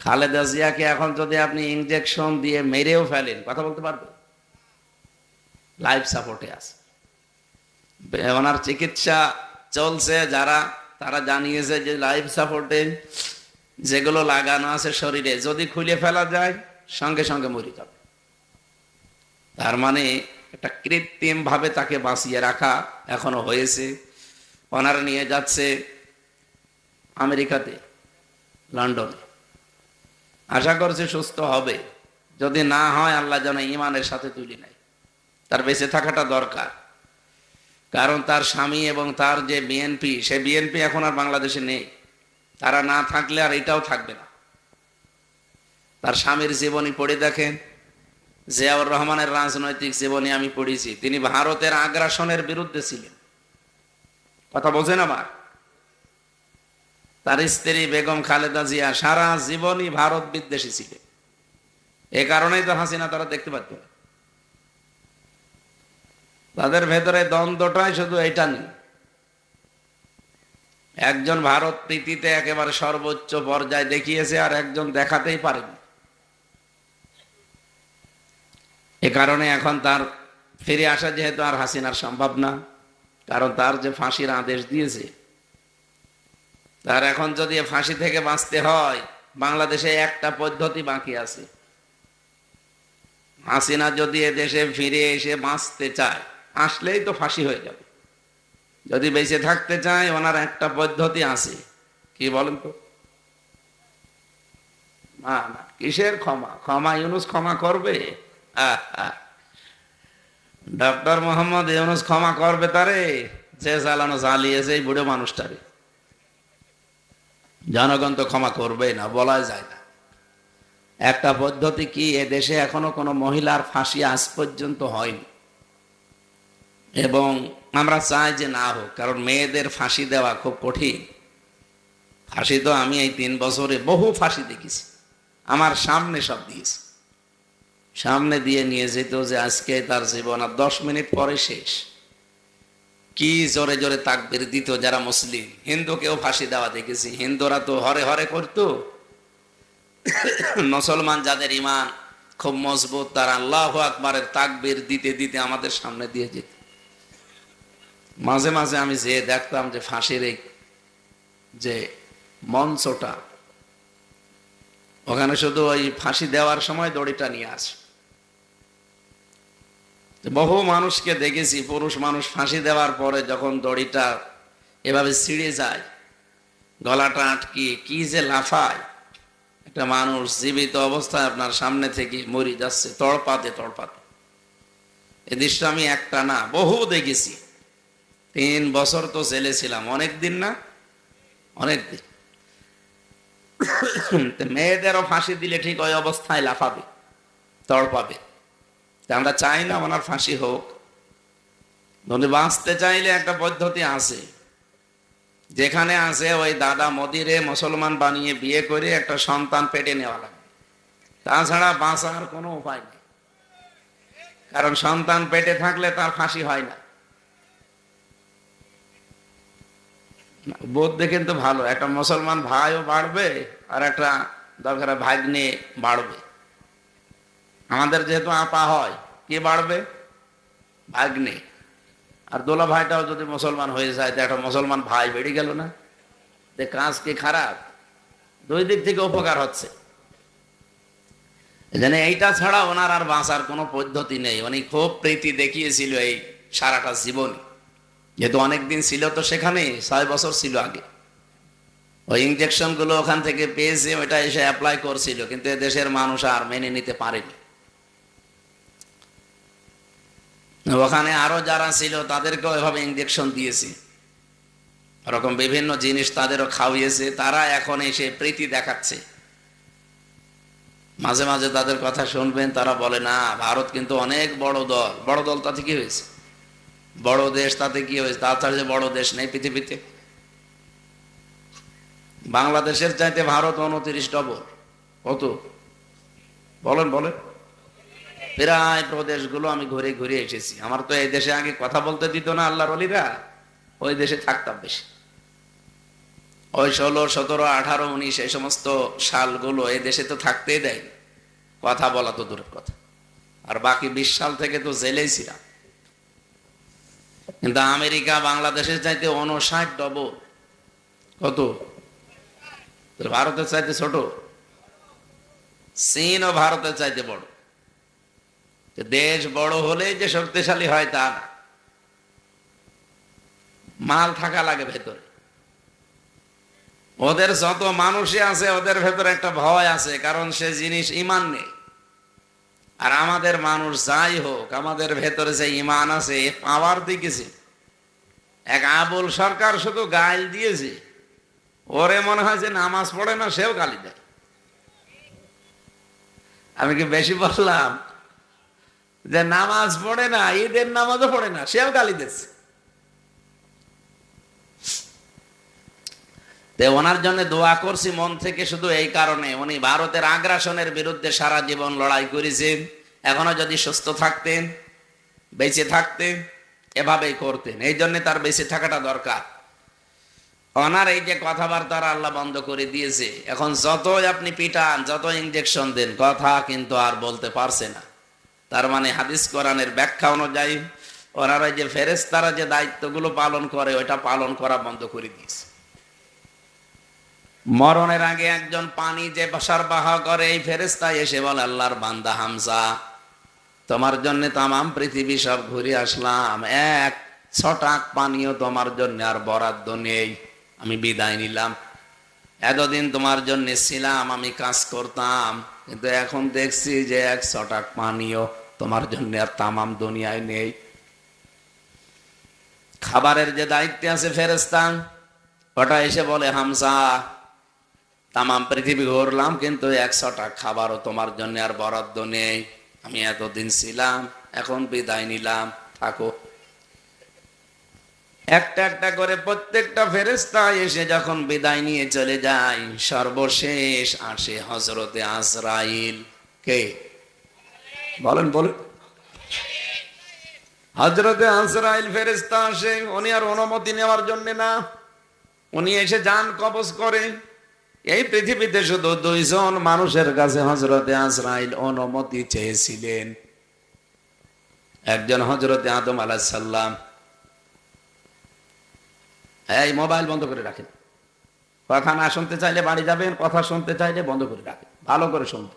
খালেদা জিয়াকে এখন যদি আপনি ইনজেকশন দিয়ে মেরেও ফেলেন, কথা বলতে পারবে? লাইফ সাপোর্টে আছে, ওনার চিকিৎসা চলছে। যারা তারা জানিয়েছে যে লাইফ সাপোর্টে যেগুলো লাগানো আছে শরীরে, যদি খুলে ফেলা যায় সঙ্গে সঙ্গে মরে যাবে। তার মানে একটা কৃত্রিম ভাবে তাকে বাঁচিয়ে রাখা এখনো হয়েছে। ওনারা নিয়ে যাচ্ছে আমেরিকাতে, লন্ডনে। আশা করছে সুস্থ হবে। যদি না হয় আল্লাহ যেন ইমানের সাথে তুলে নেয়। তার বেঁচে থাকাটা দরকার, কারণ তার স্বামী এবং তার যে বিএনপি, সে বিএনপি এখন আর বাংলাদেশে নেই। তারা না থাকলে আর এটাও থাকবে না। তার স্বামীর জীবনী পড়ে দেখেন, জিয়াউর রহমানের রাজনৈতিক জীবনী আমি পড়েছি। তিনি ভারতের আগ্রাসনের বিরুদ্ধে ছিলেন, কথা বোঝেন আমার। তার স্ত্রী বেগম খালেদা জিয়া সারা জীবনই ভারত বিদ্বেষী ছিলেন। এ কারণেই তো হাসিনা তারা দেখতে পাচ্ছ না। তাদের ভেতরে দ্বন্দ্বটাই শুধু এটা নেই। একজন ভারত প্রীতিতে একেবারে সর্বোচ্চ পর্যায়ে দেখিয়েছে, আর একজন দেখাতেই পারেনি। এ কারণে এখন তার ফিরে আসা যেহেতু আর হাসিনার সম্ভব না, কারণ তার যে ফাঁসির আদেশ দিয়েছে, তার এখন যদি ফাঁসি থেকে বাঁচতে হয়, বাংলাদেশে একটা পদ্ধতি বাকি আছে। হাসিনা যদি এদেশে ফিরে এসে বাঁচতে চায়, আসলেই তো ফাঁসি হয়ে যাবে। যদি বেঁচে থাকতে চায়, ওনার একটা পদ্ধতি আছে। কি বলেন তো? না না, কিসের ক্ষমা? ক্ষমা ইউনুস ক্ষমা করবে? ডক্টর মোহাম্মদ ইউনুস ক্ষমা করবে তারে? যে চালানো চালিয়েছে এই বুড়ো মানুষটারে। জনগণ তো ক্ষমা করবে না, বলা যায় না। একটা পদ্ধতি কি, এদেশে এখনো কোনো মহিলার ফাঁসি আজ পর্যন্ত হয়নি, এবং আমরা চাই যে না হোক, কারণ মেয়েদের ফাঁসি দেওয়া খুব কঠিন। ফাঁসি তো আমি এই 3 বছরে বহু ফাঁসি দেখেছি, আমার সামনে সব দিয়েছে। সামনে দিয়ে নিয়ে যেত যে আজকে তার জীবন আর 10 মিনিট পরে শেষ। কি জোরে জোরে তাকবীর দিত যারা মুসলিম। হিন্দুকেও ফাঁসি দেওয়া দেখেছি। হিন্দুরা তো হরে হরে করতো, মুসলমান যাদের ইমান খুব মজবুত, তারা আল্লাহু আকবারের তাকবীর দিতে দিতে আমাদের সামনে দিয়ে যেত। মাঝে মাঝে আমি যে দেখতাম যে ফাঁসির এই যে মঞ্চটা, ওখানে শুধু ওই ফাঁসি দেওয়ার সময় দড়িটা নিয়ে আসে। বহু মানুষকে দেখেছি, পুরুষ মানুষ ফাঁসি দেওয়ার পরে যখন দড়িটা এভাবে ছিঁড়ে যায়, গলাটা আটকিয়ে কি যে লাফায়। একটা মানুষ জীবিত অবস্থায় আপনার সামনে থেকে মরে যাচ্ছে তড়পাতে তড়পাতে। এ দৃশ্য আমি একটা না বহু দেখেছি। 3 বছর তো জেলে ছিলাম, অনেক দিন না? অনেক দিন। মেয়েদেরও ফাঁসি দিলে ঠিক ওই অবস্থায় লাফাবে, তড়পাবে। আমরা চাই না ওনার ফাঁসি হোক। যদি বাঁচতে চাইলে একটা পদ্ধতি আছে, যেখানে আছে ওই দাদা মোদিরে মুসলমান বানিয়ে বিয়ে করে একটা সন্তান পেটে নেওয়া লাগবে। তাছাড়া বাঁচার কোনো উপায় নেই, কারণ সন্তান পেটে থাকলে তার ফাঁসি হয় না। বোধ দেখেন তো ভালো, একটা মুসলমান ভাইও বাড়বে, আর একটা দরকার ভাগ্নে বাড়বে। আমাদের যেহেতু আপা হয়, কে বাড়বে? ভাগ্নে। আর দোলা ভাইটাও যদি মুসলমান হয়ে যায়, তো একটা মুসলমান ভাই বেড়ে গেল না? কাজ কি খারাপ? 2 দিক থেকে উপকার হচ্ছে। এই জন্য এইটা ছাড়া ওনার আর বাঁচার কোনো পদ্ধতি নেই। উনি খুব প্রীতি দেখিয়েছিল এই সারাটা জীবনী, যেহেতু অনেকদিন ছিল তো সেখানে, 6 বছর ছিল আগে। ওই ইঞ্জেকশন গুলো ওখান থেকে পেয়েছে, ওইটা এসে অ্যাপ্লাই করছিল, কিন্তু দেশের মানুষ আর মেনে নিতে পারেনি। ওখানে আরো যারা ছিল তাদেরকেও এভাবে ইঞ্জেকশন দিয়েছে, ওরকম বিভিন্ন জিনিস তাদেরও খাওয়িয়েছে। তারা এখন এসে প্রীতি দেখাচ্ছে। মাঝে মাঝে তাদের কথা শুনবেন, তারা বলে না ভারত কিন্তু অনেক বড় দল। বড় দল তাতে কি হয়েছে? বড় দেশ তাতে কি হয়েছে? তাছাড়া যে বড় দেশ নেই পৃথিবীতে। বাংলাদেশের চাইতে ভারত 29 ডবল। কত বলেন বলেন? প্রায় প্রদেশগুলো আমি ঘুরে ঘুরে এসেছি। আমার তো এই দেশে আগে কথা বলতে দিত না আল্লাহর ওলিরা, ওই দেশে থাকতাম বেশি। ওই 16, 17, 18, 19 এই সমস্ত সালগুলো এই দেশে তো থাকতেই দেয়, কথা বলা তো দূরের কথা। আর বাকি 20 সাল থেকে তো জেলেই ছিলাম। কিন্তু আমেরিকা বাংলাদেশের চাইতে 59 ডবল। কত? ভারতের চাইতে ছোট। চীন ও ভারতের চাইতে বড়। দেশ বড় হলেই যে শক্তিশালী হয় তা না, মাল থাকা লাগে ভেতরে। ওদের যত মানুষই আছে ওদের ভেতরে একটা ভয় আছে, কারণ সে জিনিস ঈমান নেই। আর আমাদের মানুষ যাই হোক, আমাদের ভেতরে যে ঈমান আছে পাওয়ার দিকেছে। এক আবুল সরকার শুধু গাল দিয়েছে, ওরে মনে হয় যে নামাজ পড়ে না, সেও গালি দেয়। আমি কি বেশি বললাম? যে নামাজ পড়ে না, ঈদের নামাজও পড়ে না, সেও গালি দিচ্ছে। ওনার জন্য দোয়া করছি মন থেকে, শুধু এই কারণে উনি ভারতের আগ্রাসনের বিরুদ্ধে সারা জীবন লড়াই করেছেন। এখনো যদি সুস্থ থাকতেন, বেঁচে থাকতেন, এভাবেই করতেন। এই জন্য তার বেঁচে থাকাটা দরকার। ওনার এই যে কথাবার্তা আল্লাহ বন্ধ করে দিয়েছে, এখন যতই আপনি পিটান, যত ইনজেকশন দেন, কথা কিন্তু আর বলতে পারছে না। তার মানে হাদিস কোরআনের ব্যাখ্যা অনুযায়ী ওনারা যে ফেরেশতারা যে দায়িত্বগুলো পালন করে, ওইটা পালন করা বন্ধ করে দিয়েছে। মরণের আগে একজন পানি যে সরবরাহ করে, এই ফেরেশতা এসে বলে, আল্লাহর বান্দা হামজা, তোমার জন্য তামাম পৃথিবী সব ঘুরে আসলাম, এক ছটাক পানিও তোমার জন্য আর বরাদ্দ নেই, আমি বিদায় নিলাম। এতদিন তোমার জন্য ছিলাম, আমি কাজ করতাম, কিন্তু এখন দেখছি যে এক ছটাক পানিও তোমার জন্য আর তামাম দুনিয়ায় নেই। খাবারের যে দায়িত্ব আছে ফেরেশতা, ওটা এসে বলে, হামজা, তামাম পৃথিবী ঘুরলাম, কিন্তু 100টা খাবারও তোমার জন্য আর বরাদ্দ নেই, আমি এতদিন ছিলাম, এখন বিদায় নিলাম, থাকো। একটা একটা করে প্রত্যেকটা ফেরেশতা এসে যখন বিদায় নিয়ে চলে যায়, সর্বশেষ আসে হযরতে আজরাইল। কে? বলেন বলেন। হযরতে আজরাইল ফেরেশতা আসে। উনি আর অনুমতি নেওয়ার জন্য না, উনি এসে জান কবজ করে। এই পৃথিবীতে শুধু 2 জন মানুষের কাছে হযরতে আজরাইল অনুমতি চেয়েছিলেন। একজন হযরতে আদম আলাইহিস সালাম। এই মোবাইল বন্ধ করে রাখেন, কথা না শুনতে চাইলে বাড়ি যাবেন, কথা শুনতে চাইলে বন্ধ করে রাখেন, ভালো করে শুনতে।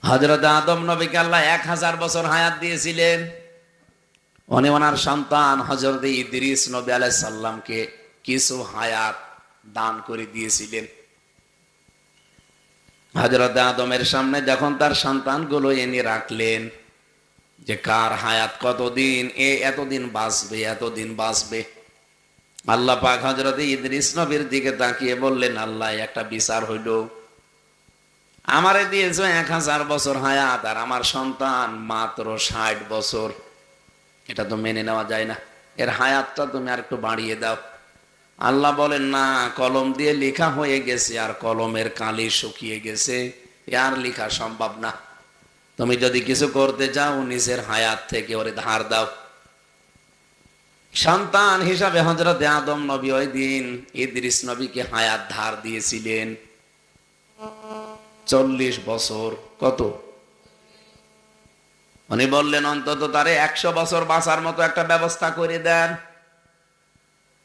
হযরত আদম নবীকে আল্লাহ 1000 বছর হায়াত দিয়েছিলেন। উনি ওনার সন্তান হযরত ইদ্রিস নবী আলাইহিস সালামকে কিছু হায়াত দান করে দিয়েছিলেন। হযরত আদমের সামনে যখন তার সন্তানগুলো এনে রাখলেন যে কার হায়াত কতদিন, এতদিন বাঁচবে, এতদিন বাঁচবে, আল্লাহ পাক হযরত ইদ্রিস নবীর দিকে তাকিয়ে বললেন, আল্লাহ, একটা বিচার হইল, আমারে দিয়েছো 1000 বছর হায়াত, আর আমার সন্তান মাত্র 60 বছর। এটা তো মেনে নেওয়া যায় না, এর হায়াতটা তুমি আর একটু বাড়িয়ে দাও। আল্লাহ বলেন, না, কলম দিয়ে লেখা হয়ে গেছে, আর কলমের কালি শুকিয়ে গেছে, আর লেখা সম্ভব না। তুমি যদি কিছু করতে চাও, নিজের হায়াত থেকে ওরে ধার দাও। সন্তান হিসাবে হযরতে আদম নবী ওই দিন ইদ্রিস নবীকে হায়াত ধার দিয়েছিলেন 40 বছর। কত? উনি বললেন, অন্তত তারে 100 বছর বাঁচার মতো একটা ব্যবস্থা করে দেন।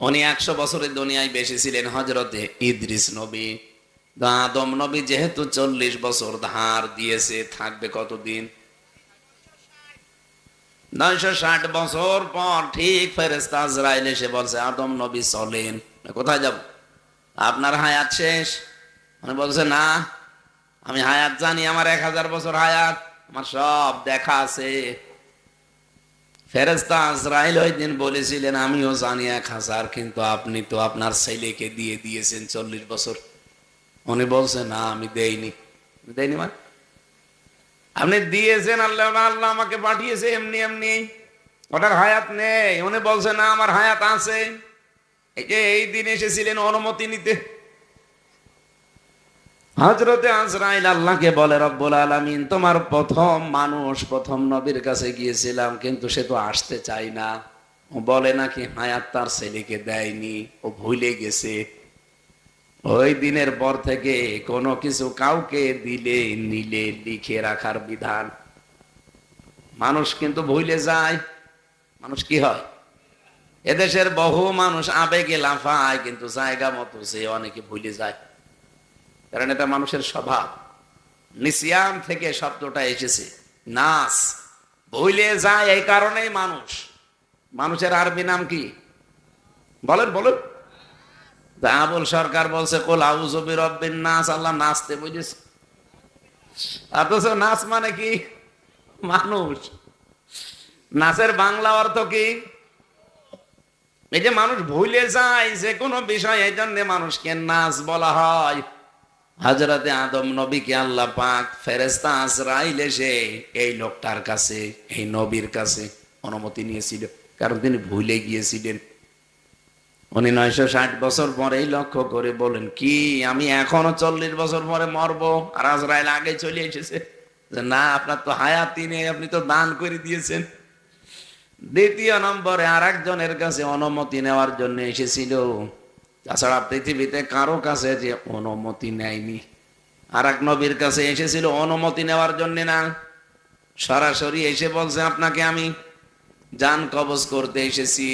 উনি 100 বছরের দুনিয়ায় বেশি ছিলেন হযরতে ইদ্রিস নবী। আদম নবী যেহেতু 40 বছর ধার দিয়েছে, থাকবে কতদিন? 960 বছর পর ঠিক ফেরেশতা আজরাইল এসে বলছে, আদম নবী চলেন। কোথায় যাব? আপনার হায়াত শেষ। উনি বলছে, না, আমি হায়াত জানি, আমার 1000 বছর হায়াত, আমার সব দেখা আছে। ফেরেশতা আজরাইল ওই দিন বলেছিলেন, আমিও জানি 1000, কিন্তু আপনি তো আপনার ছেলেকে দিয়ে দিয়েছেন 40 বছর। উনি বলছে, না, আমি দেইনি। মানে আপনি দিয়েছেন, আল্লাহ আল্লাহ আমাকে পাঠিয়েছে এমনি এমনি, ওটার হায়াত নেই। উনি বলছে, না, আমার হায়াত আছে। এই যে এই দিন এসেছিলেন অনুমতি নিতে। হযরতে আজরাইল আল্লাহকে বলে, রব্বুল আলামিন, তোমার প্রথম মানুষ, প্রথম নবীর কাছে গিয়েছিলাম, কিন্তু সে তো আসতে চায় না। ও বলে নাকি হায়াত তার ছেলেকে দেয়নি, ও ভুলে গেছে। ওই দিনের পর থেকে কোনো কিছু কাউকে দিলে নিলে লিখে রাখার বিধান। মানুষ কিন্তু ভুলে যায়। মানুষ কি হয়, এদেশের বহু মানুষ আবেগে লাফায়, কিন্তু জায়গা মতো সে অনেকে ভুলে যায়, কারণ এটা মানুষের স্বভাব। নিসিয়ান থেকে শব্দটা এসেছে, নাস, ভুলে যায়। এই কারণেই মানুষের আরবি নাম কি বলেন বলেন? আবুল সরকার বলছে কুল আউযু বিরাব্বিন নাস, আল্লাহ নাচতে বুঝেছে, অথচ নাচ মানে কি? মানুষ। নাচের বাংলা অর্থ কি? এই যে মানুষ ভুলে যায় যে কোনো বিষয়, এই জন্য মানুষকে নাচ বলা হয়। হযরতে আদম নবীকে আল্লাহ পাক ফেরেশতা আজরাইল এসে এই লোকটার কাছে, এই নবীর কাছে অনুমতি নিয়েছিল, কারণ তিনি ভুলে গিয়েছিলেন। উনি 960 বছর পরেই লক্ষ্য করে বলেন, কি আমি এখনো 40 বছর পরে মরবো? আর আজরাইল আগে চলে এসেছে যে না, আপনার তো হায়াতই নেই, আপনি তো দান করে দিয়েছেন। দ্বিতীয় নম্বরে আর একজনের কাছে অনুমতি নেওয়ার জন্য এসেছিল, তাছাড়া পৃথিবীতে কারো কাছে যে অনুমতি নেয়নি। আর এক নবীর কাছে এসেছিল অনুমতি নেওয়ার জন্য না, সরাসরি এসে বলছে আপনাকে আমি জান কবজ করতে এসেছি,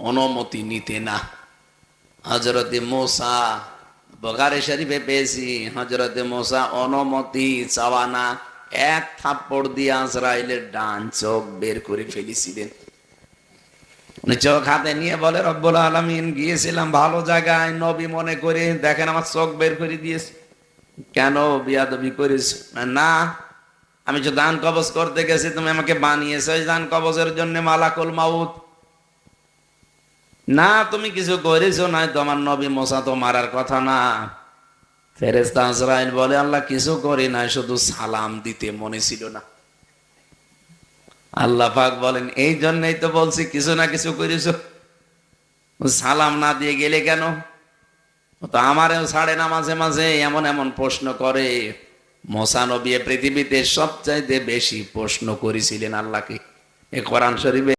অনুমতি নিতে না। হযরতে মূসা, বুখারী শরীফে পেয়েছি, হযরতে মূসা অনুমতি চাওয়া না, এক থাপ্পড় দিয়ে আজরাইলের ডান চোখ বের করে ফেলেছিলেন। উনি চোখ হাতে নিয়ে বলে, রব্বুল আলামিন, গিয়েছিলাম ভালো জায়গায়, নবী মনে করে, দেখেন আমার চোখ বের করে দিয়েছে। কেন বিয়াদবি করেছ? না, আমি যে দান কবজ করতে গেছি, তুমি আমাকে বানিয়েছো এই দান কবজের জন্য মালাকুল মাউত। না, তুমি কিছু করেছো না, তোমার নবী মূসা তো মারার কথা না। ফেরেশতা আজরাইল বলে, আল্লাহ কিছু করি না, শুধু সালাম দিতে মনে ছিল না। আল্লাহ পাক বলেন, এই জন্যই তো বলছি কিছু না কিছু করেছো, সালাম না দিয়ে গেলে কেন? তো আমারও ছাড়ে না মাঝে মাঝে এমন এমন প্রশ্ন করে। মূসা নবী পৃথিবীতে সবচাইতে বেশি প্রশ্ন করেছিলেন আল্লাহকে, এ কোরআন শরীফে